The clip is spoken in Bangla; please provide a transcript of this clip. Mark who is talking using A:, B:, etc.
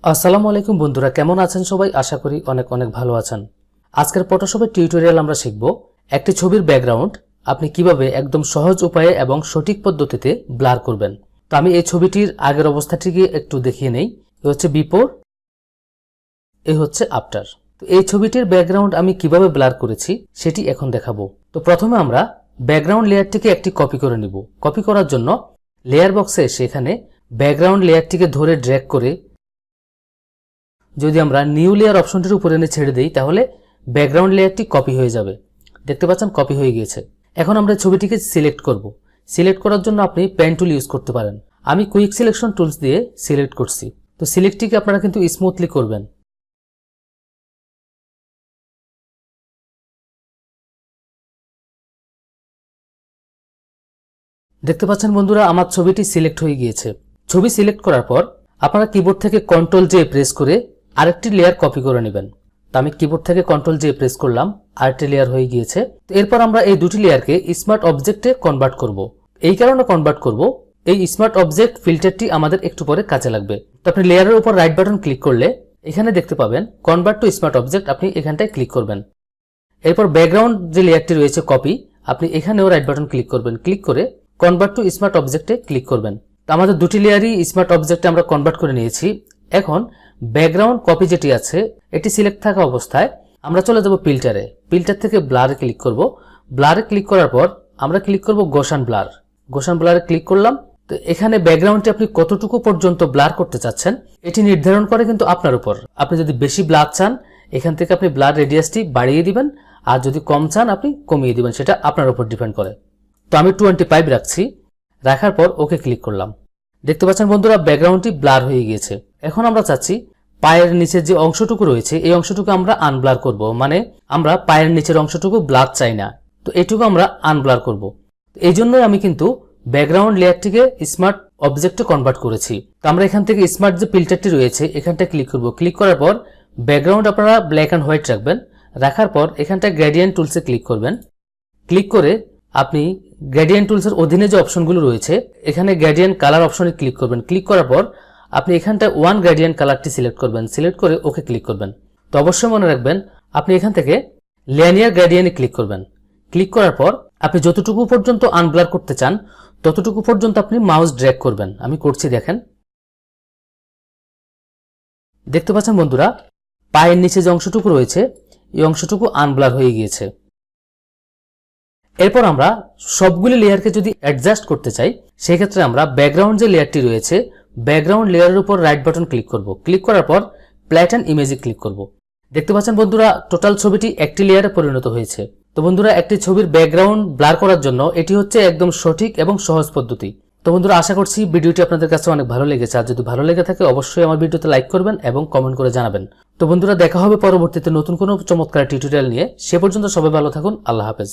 A: আসসালামু আলাইকুম বন্ধুরা, কেমন আছেন সবাই? আশা করি অনেক অনেক ভালো আছেন। আজকের ফটোশপের টিউটোরিয়াল আমরা শিখব একটি ছবির ব্যাকগ্রাউন্ড আপনি কিভাবে একদম সহজ উপায়ে এবং সঠিক পদ্ধতিতে ব্লার করবেন। তো আমি এই ছবিটির আগের অবস্থাটিকে একটু দেখিয়ে নেই। এ হচ্ছে বিফোর, এ হচ্ছে আফটার। তো এই ছবিটির ব্যাকগ্রাউন্ড আমি কিভাবে ব্লার করেছি সেটি এখন দেখাবো। তো প্রথমে আমরা ব্যাকগ্রাউন্ড লেয়ারটিকে একটি কপি করে নিব। কপি করার জন্য লেয়ার বক্সে এসে এখানে ব্যাকগ্রাউন্ড লেয়ারটিকে ধরে ড্র্যাগ করে যদি আমরা নিউ লেয়ার অপশনটির উপরে এনে ছেড়ে দেই তাহলে ব্যাকগ্রাউন্ড লেয়ারটি কপি হয়ে যাবে। দেখতে পাচ্ছেন কপি হয়ে গিয়েছে। এখন আমরা ছবিটিকে সিলেক্ট করব। সিলেক্ট করার জন্য আপনি পেন টুল ইউজ করতে পারেন। আমি কুইক সিলেকশন টুলস দিয়ে সিলেক্ট করছি। তো সিলেক্টটিকে আপনারা কিন্তু স্মুথলি করবেন। দেখতে পাচ্ছেন বন্ধুরা, আমার ছবিটি সিলেক্ট হয়ে গিয়েছে। ছবি সিলেক্ট করার পর আপনারা কিবোর্ড থেকে কন্ট্রোল জে প্রেস করে আরেকটি লেয়ার কপি করে নেবেন। তো আমি কিবোর্ড থেকে কন্ট্রোল জে প্রেস করলাম, আরেকটি লেয়ার হয়ে গিয়েছে। তো এরপর আমরা এই দুটি লেয়ারকে স্মার্ট অবজেক্টে কনভার্ট করব। এই কারণে কনভার্ট করব, এই স্মার্ট অবজেক্ট ফিল্টারটি আমাদের একটু পরে কাজে লাগবে। তো আপনি লেয়ারের উপর রাইট বাটন ক্লিক করলে এখানে দেখতে পাবেন কনভার্ট টু স্মার্ট অবজেক্ট, আপনি এখানটায় ক্লিক করবেন। এরপর ব্যাকগ্রাউন্ড যে লেয়ারটি রয়েছে কপি, আপনি এখানেও রাইট বাটন ক্লিক করবেন। ক্লিক করে কনভার্ট টু স্মার্ট অবজেক্টে ক্লিক করবেন। তো আমাদের দুটি লেয়ারই স্মার্ট অবজেক্টে আমরা কনভার্ট করে নিয়েছি। এখন ব্যাকগ্রাউন্ড কপি যেটি আছে এটি সিলেক্ট থাকা অবস্থায় আমরা চলে যাব ফিল্টারে। ফিল্টার থেকে ব্লারে ক্লিক করব। ব্লারে ক্লিক করার পর আমরা ক্লিক করব গোশান ব্লার। গোশান ব্লারে ক্লিক করলাম। তো এখানে ব্যাকগ্রাউন্ডটি আপনি কতটুকু পর্যন্ত ব্লার করতে চাচ্ছেন এটি নির্ধারণ করে কিন্তু আপনার উপর। আপনি যদি বেশি ব্লার চান এখান থেকে আপনি ব্লার রেডিয়াসটি বাড়িয়ে দিবেন, আর যদি কম চান আপনি কমিয়ে দিবেন, সেটা আপনার উপর ডিপেন্ড করে। তো আমি 25 রাখছি। রাখার পর ওকে ক্লিক করলাম। দেখতে পাচ্ছেন বন্ধুরা, ব্যাকগ্রাউন্ডটি ব্লার হয়ে গিয়েছে। এখন আমরা চাচ্ছি পায়ের নিচের যে অংশটুকু রয়েছে এই অংশটুকু আমরা আনব্লার করব। মানে আমরা পায়ের নিচের অংশটুকু ব্লার চাই না, তো এটুকু আমরা আনব্লার করব। এই জন্যই আমি কিন্তু ব্যাকগ্রাউন্ড লেয়ারটিকে স্মার্ট অবজেক্টে কনভার্ট করেছি। তো আমরা এখান থেকে স্মার্ট যে ফিল্টারটি রয়েছে এখানটা ক্লিক করব। ক্লিক করার পর ব্যাকগ্রাউন্ড আপনারা ব্ল্যাক অ্যান্ড হোয়াইট রাখবেন। রাখার পর এখানটা গ্রেডিয়েন্ট টুলসে ক্লিক করবেন। ক্লিক করে আপনি গ্রেডিয়েন্ট টুলসের অধীনে যে অপশনগুলো রয়েছে এখানে গ্রেডিয়েন্ট কালার অপশনে ক্লিক করবেন। ক্লিক করার পর আপনি এখানটায় ওয়ান গ্রেডিয়েন্ট কালারটি সিলেক্ট করবেন। সিলেক্ট করে ওকে ক্লিক করবেন। তো অবশ্যই মনে রাখবেন আপনি এখান থেকে লিনিয়ার গ্রেডিয়েন্টে ক্লিক করবেন। ক্লিক করার পর আপনি যতটুকু পর্যন্ত আনব্লার করতে চান ততটুকু পর্যন্ত আপনি মাউস ড্র্যাগ করবেন। আমি করছি, দেখেন। দেখতে পাচ্ছেন বন্ধুরা, পায়ের নিচে যে অংশটুকু রয়েছে এই অংশটুকু আনব্লার হয়ে গিয়েছে। এরপর আমরা সবগুলি লেয়ারকে যদি অ্যাডজাস্ট করতে চাই সেই ক্ষেত্রে আমরা ব্যাকগ্রাউন্ড যে লেয়ারটি রয়েছে ব্যাকগ্রাউন্ড লেয়ারের উপর রাইট বাটন ক্লিক করব। ক্লিক করার পর প্ল্যাটেন ইমেজে ক্লিক করব। দেখতে পাচ্ছেন বন্ধুরা, টোটাল ছবিটি একটি লেয়ারে পরিণত হয়েছে। তো বন্ধুরা, একটি ছবির ব্যাকগ্রাউন্ড ব্লার করার জন্য এটি হচ্ছে একদম সঠিক এবং সহজ পদ্ধতি। তো বন্ধুরা, আশা করছি ভিডিওটি আপনাদের কাছে অনেক ভালো লেগেছে। আর যদি ভালো লেগে থাকে অবশ্যই আমার ভিডিওতে লাইক করবেন এবং কমেন্ট করে জানাবেন। তো বন্ধুরা, দেখা হবে পরবর্তীতে নতুন কোনো চমৎকার টিউটোরিয়াল নিয়ে। সে পর্যন্ত সবাই ভালো থাকুন। আল্লাহ হাফেজ।